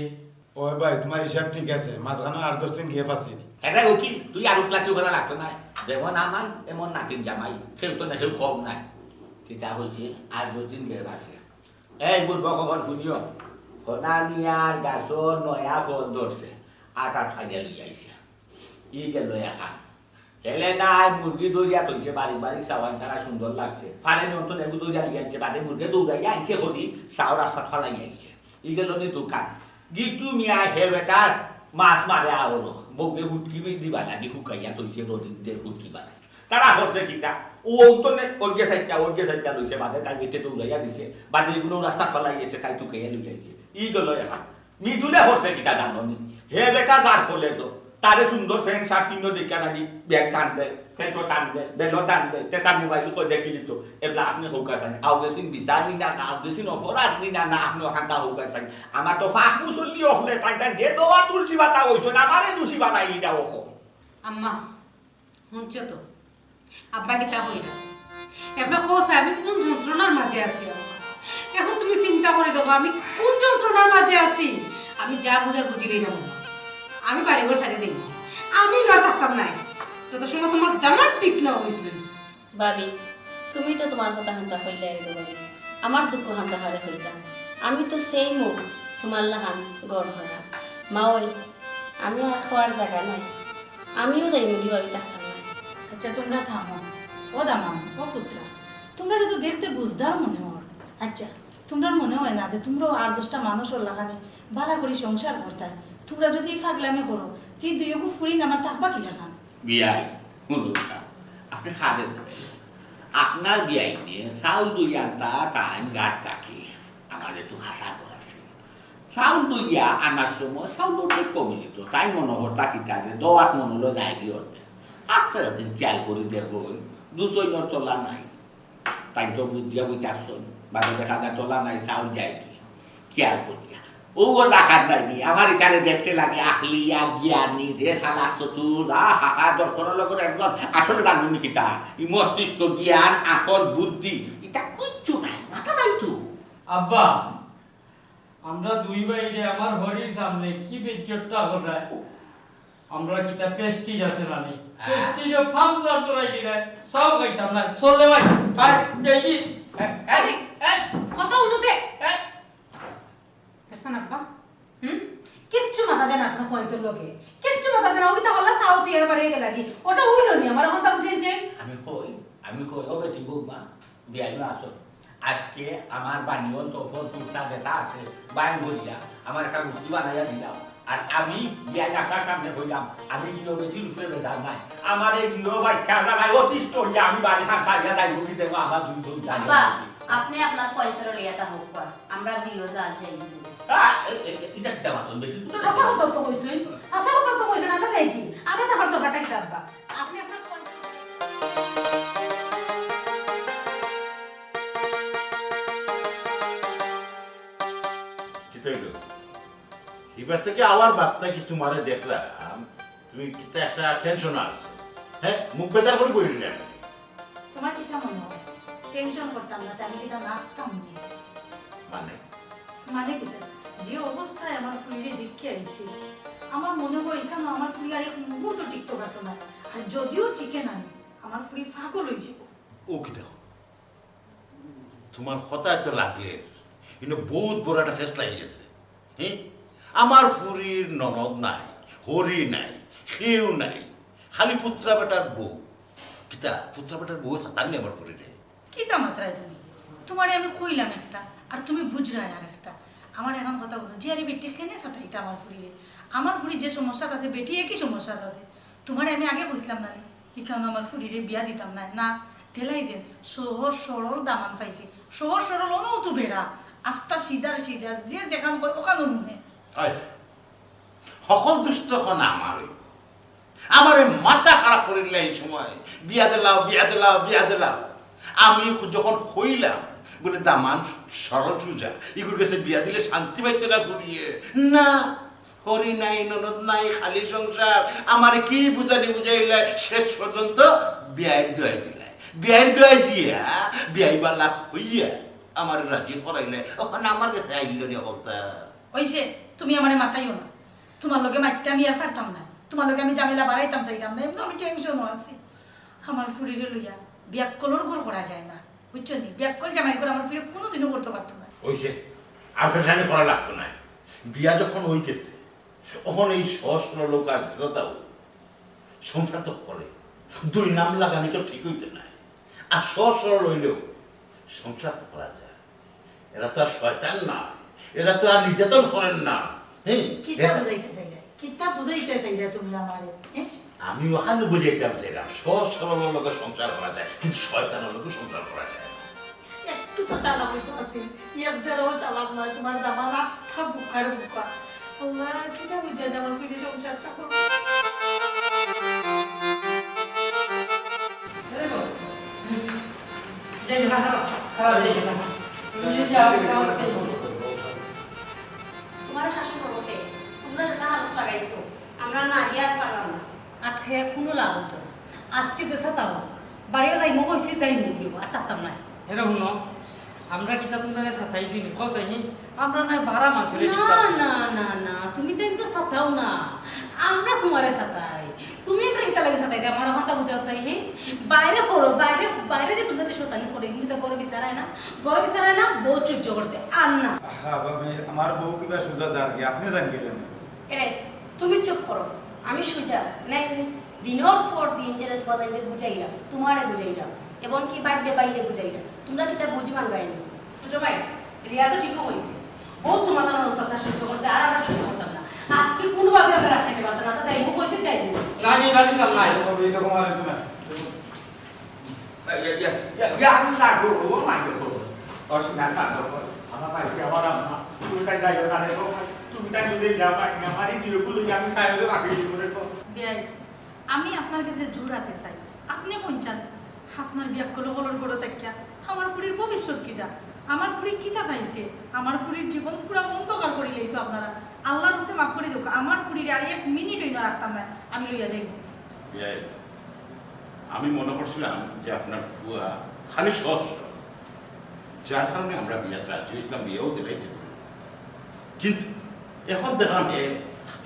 ওই ভাই তোমার হিসাব ঠিক আছে মাঝখানে 8-10 দিন গেপ আছে এটা উকিল তুই আর উকলাটি করা লাগতো না যেমন আমার এমন নাতিন জামাই কেউ তো না কেউ কম নাই কিতা হয়েছে আর 2 দিন গেপ আছে এই বুড়ব খবর শুনিও সোনা মিয়ার গাছর নয়া ফল ধরছে আটা খাইয়া লই আইছে ই গেল এখন হেলে নাই মুরগি দৌড়িয়া তৈছে বাড়ি বাড়ি সাওয়ান তারা সুন্দর লাগছে ফারে নতুন এগু দৌড়িয়া লই আনছে বাদে মুরগি দৌড়াইয়া আনছে করি সাও রাস্তা ফালাই আইছে ই গেল নি দোকান গিটু মিয়া হে বেটার মাছ মারে আওরো বউকে হুটকি দিবা লাগি হুকাইয়া তৈছে রোদিতে হুটকি বানাই তারা করছে কিটা ও তো নে ওগে সাইটা লইছে বাদে তাই গেটে দৌড়াইয়া দিছে বাদে এগুলো রাস্তা ফালাই গেছে তাই টুকাইয়া লই আইছে ই গেল এখন মিদুলে করছে কিটা জানোনি হে বেটা যার ফলে তো তারে সুন্দর ফ্যান শার্ট চিহ্ন দেখে নাকি ব্যাগ টান দেয় ফ্যানটো টান দেয় বেলো টান দেয় তার মোবাইল কই দেখি দিত এগুলা আপনি হোক আছেন আউগেসিন বিচার নি না আউগেসিন অপরাধ নি না না আপনি ওখানটা হোক আছেন আমার তো ফাঁক মুসল্লি হলে তাই তাই যে দোয়া তুলছি বাতা হইছো না আমারে দোষী বানাই এটা ওখো আম্মা শুনছো তো আব্বা কিতা হইরা এবার কোসা আমি কোন যন্ত্রণার মাঝে আছি এখন তুমি চিন্তা করে দেখো আমি কোন যন্ত্রণার মাঝে আছি আমি যা বুঝার বুঝিলেই না আমি বাড়িঘর ছাড়িয়ে দিই আমি না থাকতাম নাই যত সময় তোমার দামার ঠিক না হয়েছে ভাবি তুমি তো তোমার কথা হান্তা হইলে আর ভাবি আমার দুঃখ হান্তা হারে হইতাম আমি তো সেই মুখ তোমার লাহান গড় ভরা মা ওই আমি আর খাওয়ার জায়গা নাই আমিও যাই মুগি ভাবি থাকতাম না আচ্ছা তোমরা থামো ও দামান ও পুত্রা তোমরা তো দেখতে বুঝদার মনে হয় আচ্ছা তোমরা মনে হয় না যে তোমরাও 8-10টা মানুষের লাগানে ভালো করে সংসার করতায় তোমরা যদি ফাগলামি করো তুই দুইগু ফুরি আমার থাকবা কি লাগান বিয়াই মুরুকা আপনি খাবেন আপনার বিয়াই নিয়ে চাউল দুই আনতা টাইম গাছ থাকি আমার একটু হাসা করাছে চাউল দুইয়া আনার সময় চাউল অনেক কমে যেত তাই মনে হতা কিতা যে দোয়াত মনে হলো যাই দিয়ে আটটা দিন খেয়াল করে দেখো 200 তোলা নাই তাই তো বুঝ দিয়া বুঝাচ্ছন বাদে দেখা যায় তোলা নাই চাউল যায় কি খেয়াল করিয়া ও দেখার নাইনি আমার এখানে দেখতে লাগে আখলিয়া জ্ঞানী যে সালা চতুর হাহা দর্শনের লগত একদম আসলে জানি কিতা ই মস্তিষ্ক জ্ঞান আখর বুদ্ধি এটা কিচ্ছু নাই মাথা নাই তো আব্বা আমরা দুই ভাইরে আমার হরির সামনে কি বেজ্জতটা ঘটায় আমরা কিতা পেস্টিজ আছে নানি পেস্টিজে ফামজার তোরাই দিলে সব খাইতাম না চলে ভাই আয় দেখি আরে কথা উঠতে শোন আব্বা কিচ্ছু মাথা জানা আপনার ফোনের লগে কিচ্ছু মাথা জানা ওই তাহলে সাউথ ইয়ার বাড়ি গেলাগি ওটা হইল নি আমার এখন তা বুঝেনছে আমি কই ও বেটি বৌমা বিয়াইলো আসো আজকে আমার বানিয়ন তো ফুলটা যেটা আছে বাইন ভরিয়া আমার একটা গুষ্টি বানাইয়া দিলাম আর আমি বিয়াই রাখার সামনে হইলাম আমি গিয়ে বেটির উপরে বেদার নাই আমার এই গিয়ে বাচ্চা নাই অতিষ্ঠ হইয়া আমি বাড়ি খান খাইয়া দায় ভুগি দেবো আমার দুইজন আব্বা আপনি আপনার পয়সার লিয়াটা হোক পর আমরা দিও যা যাইছি এটা কিতা মাতন বেটি তুই হাসা কথা তো কইছেন হাসা কথা তো কইছেন আমরা যাই কি আমরা তো হয়তো কাটা কি আব্বা আপনি আপনার এবার থেকে আবার বার্তা কি তোমারে দেখলাম তুমি কিতা একটা টেনশন আছে হ্যাঁ মুখ বেতার করে বলি না তোমার কি মনে হয় টেনশন করতাম না আমি কিটা নাচতাম না মানে মানে কিটা যে অবস্থায় আমার ফুলিরে দেখে আইছি আমার মনে হয় এখানে আমার ফুলি আর এক মুহূর্ত টিকতে পারতো না আর যদিও টিকে নাই আমার ফুলি ফাগল হয়ে যাব ও কিতা তোমার কথা এত লাগে কিন্তু বহুত বড় একটা ফেসলা হয়ে গেছে। হ্যাঁ, আমার ফুরির ননদ নাই, হরি নাই, সেও নাই, খালি ফুত্রা বেটার বউ। কিতা ফুত্রা বেটার বউ সাতানি আমার ফুরিরে। কিতা মাত্রায় তুমি? তোমারে আমি কইলাম একটা আর তুমি বুঝরাই আর একটা। আমার এখন কথা বলো, যে আরে বেটি খেনে সাতাইতে আমার ফুরিরে। আমার ফুরি যে সমস্যা আছে বেটি একই সমস্যা আছে। তোমারে আমি আগে কইছিলাম না হিখান আমার ফুরিরে বিয়া দিতাম না, না ঢেলাই দেন। সহজ সরল দামান পাইছি, সহজ সরল অনু তো বেড়া আস্তা সিধার সিধা যে যেখান কই ওখান অনুনে। সকল দুষ্ট এখন আমার হইব। আমার মাথা খারাপ করিলে এই সময় বিয়া দিলাও বিয়া দিলাও বিয়া দিলাও। আমি যখন কইলাম বলে দামান সরল সুজা এগুলো গেছে বিয়া দিলে শান্তি পাইতে না ঘুরিয়ে না, হরি নাই ননদ নাই খালি সংসার। আমার কি বুঝানি বুঝাইলে শেষ পর্যন্ত বিয়ার দোয়াই দিলাই, বিয়ার দোয়াই দিয়া বিয়াই বালা হইয়া আমার রাজি করাইলে ওখানে আমার কাছে আইল নিয়ে বলতা। ওইসে তুমি আমারে মাথাইও না, তোমার লগে মাইতে আমি আর পারতাম না, তোমার লগে আমি জামেলা বাড়াইতাম চাইতাম না, এমনি আমি টেনশনও আছি। আমার ফুরিরে লইয়া ব্যাককলর গোল করা যায় না, বুঝছো নি? ব্যাককল জামাই করে আমার ফুরি কোনোদিনও করতে পারতো না। ওইসে আফেশানি করা লাগতো না। বিয়া যখন হয়ে গেছে তখন এই সহস্র লোক আর যতাও সংসার তো করে, দুই নাম লাগানি তো ঠিক হইতে নাই। আর সহস্র লইলেও সংসার তো করা যায়। এরা তো আর শয়তান না, এরা তো আর নির্যাতন করেন না। হ্যাঁ, কিতা বুঝাইতে চাইলে, কিতা বুঝাইতে চাইলে তুমি আমারে? আমি ওখানে বুঝাইতাম সেটা সহজ সরল লোকের সংসার করা যায়, কিন্তু শয়তানের লোকের সংসার করা যায় না। একটু তো চালাম হইতো আছে, একজারও চালাম না, তোমার দামান আস্থা বুকার বুকা। আল্লাহ কিতা বুঝে আমার ফুরি সংসারটা করো। তোমার শাসন করবো কে? তোমরা যেটা হালত লাগাইছো আমরা না গিয়ে আর পারলাম না। আর খেয়ে কোনো লাভ হতো না। আজকে যে সাতাও বাড়িও যাইমো কইছি যাইমো গিয়ে আর তাতাম না। এরা শুনো, আমরা কিতা তোমরা সাথাইছি নি খসাইনি, আমরা না ভাড়া মাংসরে না না না না, তুমি তো কিন্তু সাতাও না, আমরা তোমারে সাতাই। তুমি আমরা কিতা লাগে সাতাই দে আমার কথা বুঝাও চাই। হ্যাঁ, বাইরে করো, বাইরে বাইরে যে তোমরা যে শতানি করে কিন্তু তা করে বিচারায় না, গড়ে বিচারায় না, বহুত সহ্য করছে আর না। আমার বউ কিবা সুজা যার কি আপনি জান গেলেন? এরে তুমি চুপ করো, আমি সুজা নাই দিনের পর দিন যেটা তোমাদের বুঝাইলাম, তোমারে বুঝাইলাম, এবং কি বাইরে বাইরে বুঝাইলাম, তোমরা কিতা বুঝবান গাইনি। ছোট ভাই রিয়া তো ঠিকও হয়েছে, বহুত তোমার অত্যাচার সহ্য করছে আর আমরা সহ্য করতাম না। আজকে কোনোভাবে আমরা রাখতে পারতাম না, আমরা যাইবো কইছে যাইবো না জি বাড়ি কাম নাই। এরকম আর না আমি লাগবো ও মাইকে করবো অসুবিধা না আমার বাড়িতে আমার আম্মা তুমি তাই যাইও না রে তুমি তাই যদি যাবা আমার এই দিলগুলো আমি সাইডে রাখি দিব রে। বিয়াই আমি আপনার কাছে জোড়াতে চাই, আপনি কোন চান? আপনার বিয়া করলো কলর করো তাকিয়া আমার ফুরির ভবিষ্যৎ কিটা, আমার ফুরি কিতা পাইছে, আমার ফুরির জীবন পুরা অন্ধকার করে লইছো আপনারা। আল্লাহর হস্তে মাফ করে দেব, আমার ফুরির আর এক মিনিট হইনা রাখতাম না, আমি লইয়া যাইব। আমি মনে করছিলাম যে আপনার ফুয়া খালি সহজ সরল, যার কারণে আমরা বিয়াতে রাজি হয়েছিলাম, বিয়েও দিলাইছি। কিন্তু এখন দেখলাম এ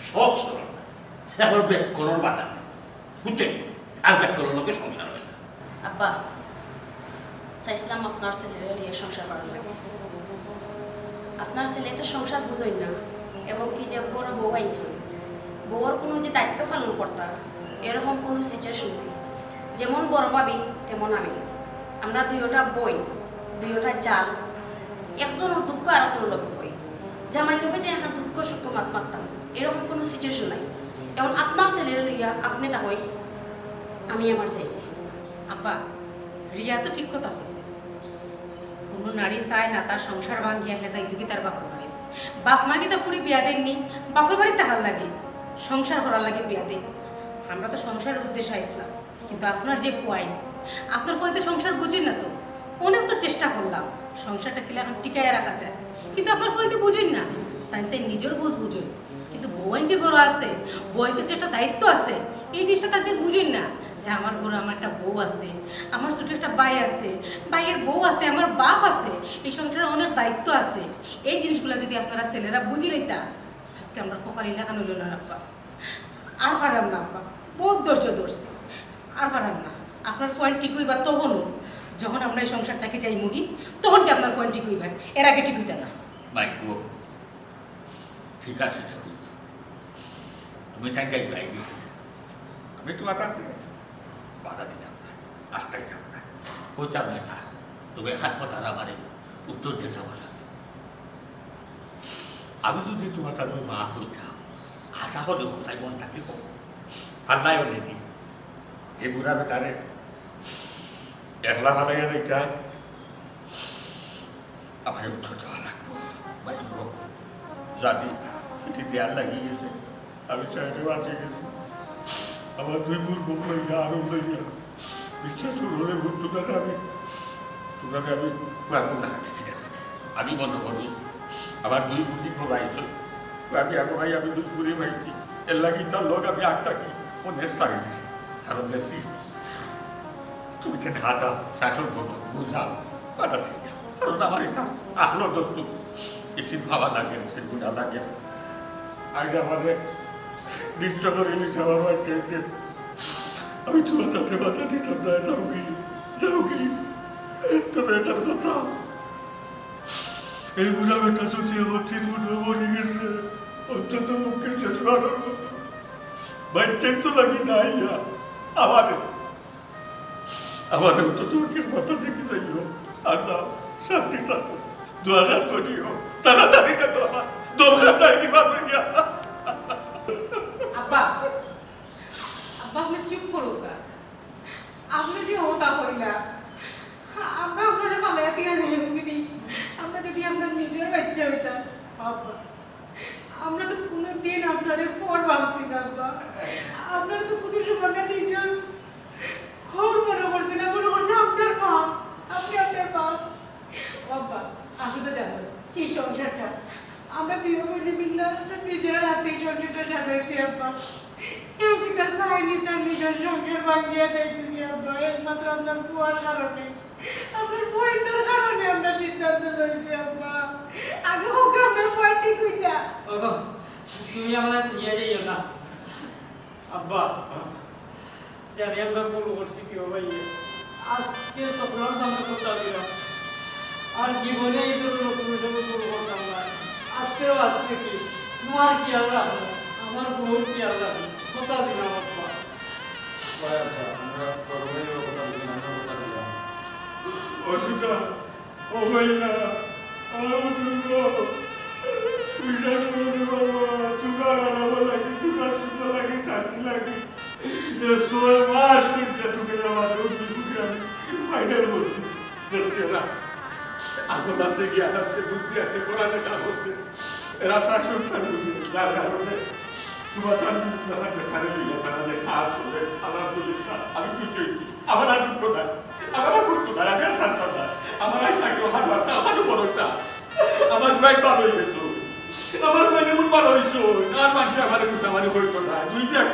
সহজ সরল না, এখন ব্যাক করার বাধা বুঝছেন, আর ব্যাক করার লোকে সংসার হয় না। আব্বা চাইছিলাম আপনার ছেলের নিয়ে সংসার করার লাগে, আপনার ছেলে তো সংসার বুঝই না, এবং কি যে বড় বউ আইনছেন, বউর কোনো যে দায়িত্ব পালন করতা এরকম কোনো সিচুয়েশন নেই। যেমন বড় ভাবি তেমন আমি, আমরা দুইটা বই দুইটা জাল, একজনের দুঃখ আর একজনের লোকে বই, জামাই লোকে যে এখন দুঃখ সুখ মাত মারতাম এরকম কোনো সিচুয়েশন নাই। যেমন আপনার ছেলের লইয়া আপনি তা হই, আমি আমার চাই। আব্বা রিয়া তো ঠিক কথা কইছে, কোনো নারী চায় না তার সংসার ভাঙিয়া হে যাইতো কি তার বাপের বাড়ি। বাপ মা কি তা ফুরি বিয়া দেননি, বাপের বাড়ি তাহার লাগে সংসার করার লাগে বিয়া দেন। আমরা তো সংসারের উদ্দেশ্যে আইসলাম, কিন্তু আপনার যে ফুয়াই, আপনার ফুয়াই তো সংসার বুঝেন না। তো অনেক তো চেষ্টা করলাম সংসারটা কিলে এখন টিকাইয়া রাখা যায়, কিন্তু আপনার ফুয়াই তো বুঝেন না, তাই তাই নিজের বুঝ বুঝেন। কিন্তু বউয়াইন যে গরু আছে, বউয়াইনের যে একটা দায়িত্ব আছে, এই জিনিসটা তাদের বুঝেন না যে আমার ঘরে আমার একটা বউ আছে, আমার ছোট একটা ভাই আছে, ভাইয়ের বউ আছে, আমার বাপ আছে, এই সংসারে অনেক দায়িত্ব আছে। এই জিনিসগুলো যদি আপনারা ছেলেরা বুঝি লইতা, আজকে আমরা কপাল ইলাকান হইল না আব্বা। আর পারাম না আব্বা, বহুত ধৈর্য ধরছি, আর পারাম না। আপনার পয়েন্ট ঠিক হইবা তখনও যখন আমরা এই সংসারটাকে চাই মুগি তখন কি আপনার ফোন ঠিক হইবে, এর আগে ঠিক হইতে না। ভাই গো ঠিক আছে দেখুন তুমি তাই যাই ভাই আমি তোমার কাছে বাধা দিতাম না, আটকাইতাম না, কইতাম না তা তুমি হাত কথার আমারে উত্তর দিয়ে যাওয়া লাগবে। আমি যদি তোমার তাদের মা হইতাম আশা হলে হোসাই মন থাকি হোক ফাল্লাই হলে নি এই বুড়া বেটারে একলা ফালাইয়া দেখা আমার উত্তর দেওয়া লাগবো। ভাই গো জানি চিঠি দেওয়ার লাগিয়ে গেছে, আমি চাইতে বাঁচিয়ে গেছি, আমার দুই মুখ লইয়া আরো লইয়া বিশ্বাস হলে তোমরা আমি পারবো না থেকে আমি মনে করি আমার দুই ফুটি ঘোরাইছো আমি আগে ভাই আমি দুই ফুরি ভাইছি এর লাগি তার লোক আমি আটটাকি অনেক সারি দিছি সারা দেশি তুমি কেন হাতা শাসন করো বুঝাও বাধা ঠিক কারণ আমার এটা আহলো দোস্ত এসে ভাবা লাগে সে গুণা লাগে আগে আমাদের নিশ্চয় করে ইলিশ আমার বাড়িতে আমি তোমার তাতে বাধা দিতাম না, যাও কি তবে এটার কথা এই বুড়া বেটা যদি আমার চিরুনো মরে গেছে অন্তত মুখে শেষ করার মতো বাচ্চাই তো লাগি নাই আমার অন্তত মুখের মাথা দেখে যাইও আর যাও শান্তি থাকো 2000 করিও তাড়াতাড়ি কেন আমার দোকান থাকি পারবে আব্বা আব্বা আপনি চুপ করো কা, আপনি যে ওটা কইলা আমরা আপনারা পালাইয়া দিয়া যাইনি, আমরা যদি আপনার নিজের বাচ্চা হইতাম আব্বা আমরা তো কোনোদিন আপনারে ফোর ভাবছি না আব্বা, আপনারা তো কোনো সময় না নিজের ঘর মনে করছে না, মনে করছে আপনার বাপ, আপনি আপনার বাপ। আব্বা আপনি তো জানেন কি সংসারটা আমরা দুই বোনে মিললে নিজেরা রাতে সংসারটা সাজাইছি আব্বা, কেউ কি তা চাইনি তার নিজের সংসার ভাঙিয়া যাইতেনি আব্বা, একমাত্র আপনার বুয়ার কারণে আপনার বইটার কারণে আমরা সিদ্ধান্ত লইছি আব্বা, আগে হোক আপনার বইটি কইতা। ওগো তুমি আমার ইয়ে যাইও না আব্বা, জানি আমরা ভুল করছি কেউ ভাই, আজকে সকলের সামনে কথা দিলাম আর জীবনে এই ধরনের কোনো সময় ভুল করতাম না, আজকেও আজ থেকে তোমার কি আর রাখবো আমার বউর কি আর রাখবো কথা দিলাম আব্বা। আমরা কথা দিলাম অসুবিধা ও ভাইয়া আমার বিশ্বাস করতে পারবো তোমার আরাম লাগে, তোমার সুন্দর লাগে, শান্তি লাগে, 6 মাস করতে তুমি আমার দুঃখে আমি ফাইনাল করছি এখন আছে জ্ঞান আছে বুদ্ধি আছে পড়ালেখা করছে এরা সংসার বুঝে যার কারণে তোমার বেকারে দিলে তারা যে সাহস হবে আমার বলি আমি খুশি হয়েছি, আমার আর দুঃখ নাই, আমার আর কষ্ট নাই, আমি আর শান্ত নাই, আমার আজ তাকে হার বাচ্চা আমারও বড় চা, আমার ভাই ভালো হয়ে গেছো, আমার ভাই এমন ভালো হয়েছো আর মানুষ আমার খুশি আমার হইতো না, দুই ব্যাগ